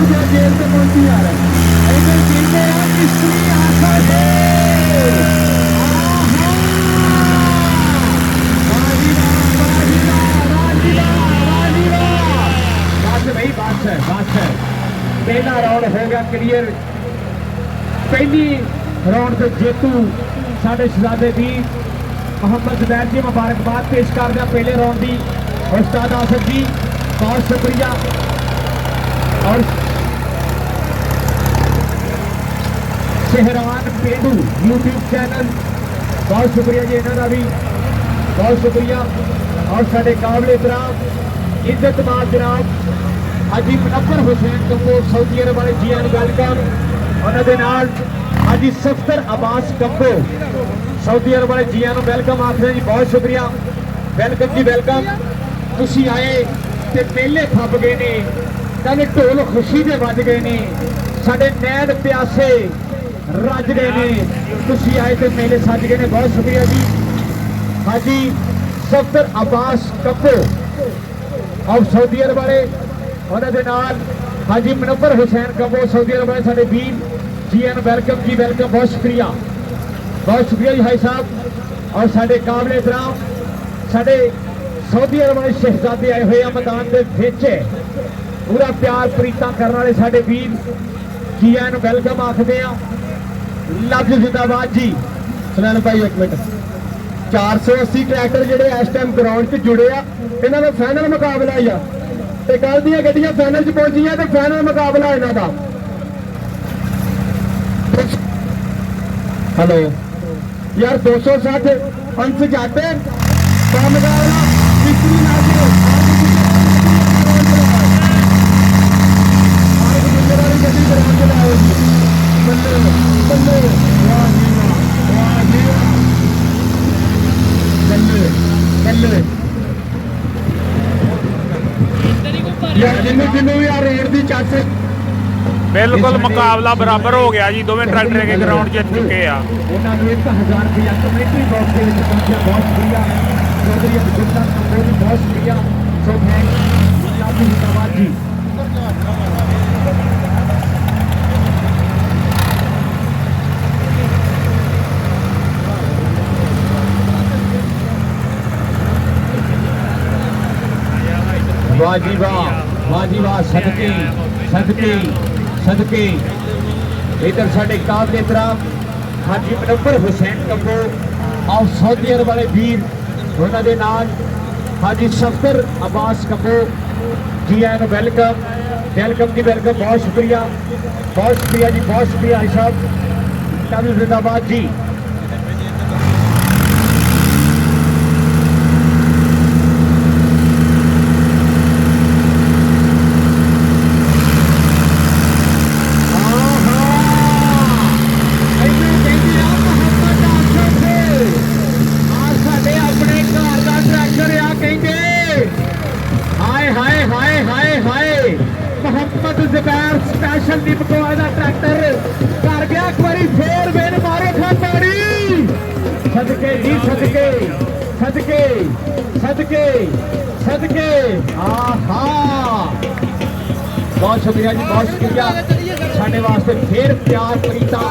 क्या जेल से पहुंची यार इधर जीते हैं मिस्त्री आशा से भाई बात है पहला राउंड हो गया क्लियर पहली राउंड के जेतू साढ़े शहजादे भी मोहम्मद जुबैर जी मुबारकबाद पेश कर दिया पहले राउंड की उस्ताद आसिफ जी बहुत शुक्रिया और शहरान पेंडू यूट्यूब चैनल बहुत शुक्रिया जी इन्हों का भी बहुत शुक्रिया और साढ़े काबिल एहतराम इज्जतमाद जनाब हाजी मुनव्वर हुसैन कंबो सऊदी अरब वाले जी एन वेलकम उन्होंने हाजी सफ्तर अब्बास कंबो सऊदी अरब वाले जी एन वेलकम आखिर जी बहुत शुक्रिया वेलकम जी वेलकम तुसी आए ते मेले फप गए ने कल ढोल खुशी के बज गए ने साडे नैन प्यासे रज गए ने तुसी आए ते मेले सज गए ने बहुत शुक्रिया जी हाजी सफ्तर अब्बास कंबो और सऊदी अरब वाले उन्होंने हाजी मुनव्वर हुसैन कंबो सऊदी अरब वाले साडे वीर जी एन वेलकम जी वेलकम बहुत शुक्रिया जी भाई साहब और साडे काबिल एहतराम साडे सऊदी अरब वाले शहजादे आए हुए मैदान के विच पूरा प्यार प्रीता करने वाले साडे वीर जी एन वेलकम आखते हैं लफ्ज जिंदाबाद जी सुनैन भाई एक मिनट 480 ट्रैक्टर ਜਿਹੜੇ ਇਸ ਟਾਈਮ ਗਰਾਊਂਡ 'ਚ ਜੁੜੇ ਆ ਇਹਨਾਂ ਦਾ ਫਾਈਨਲ ਮੁਕਾਬਲਾ ਹੀ ਆ ਤੇ ਕੱਲ ਦੀਆਂ ਗੱਡੀਆਂ ਫਾਈਨਲ 'ਚ ਪਹੁੰਚੀਆਂ ਤੇ ਫਾਈਨਲ ਮੁਕਾਬਲਾ ਇਹਨਾਂ ਦਾ हेलो यार 260 अंश जाते का मुकाबला मिस्त्री नाजिर यार जिन्हों भी आ रेड की चाचे बिल्कुल मुकाबला बराबर हो गया जी दोवें ट्रैक्टर के ग्राउंड जीत चुके हैं वाह जी वाह सदके सदके सदके इधर साढ़े काबिल एहतराम हाजी मुनव्वर हुसैन कंबो और सऊदी अरब वाले वीर उन्होंने हाजी Safdar Abbas combo G N welcome welcome जी वेलकम बहुत शुक्रिया जी बहुत शुक्रिया भाई साहब जिंदाबाद जी मोहम्मद जुबैर स्पेशल निपको आदा ट्रैक्टर कर गया एक बारी फेर वेन मारो खाड़ी सदके जी सदके सदके सदके सदके आहा बहुत शुक्रिया जी बहुत शुक्रिया साढ़े वास्ते फिर प्यार प्रीता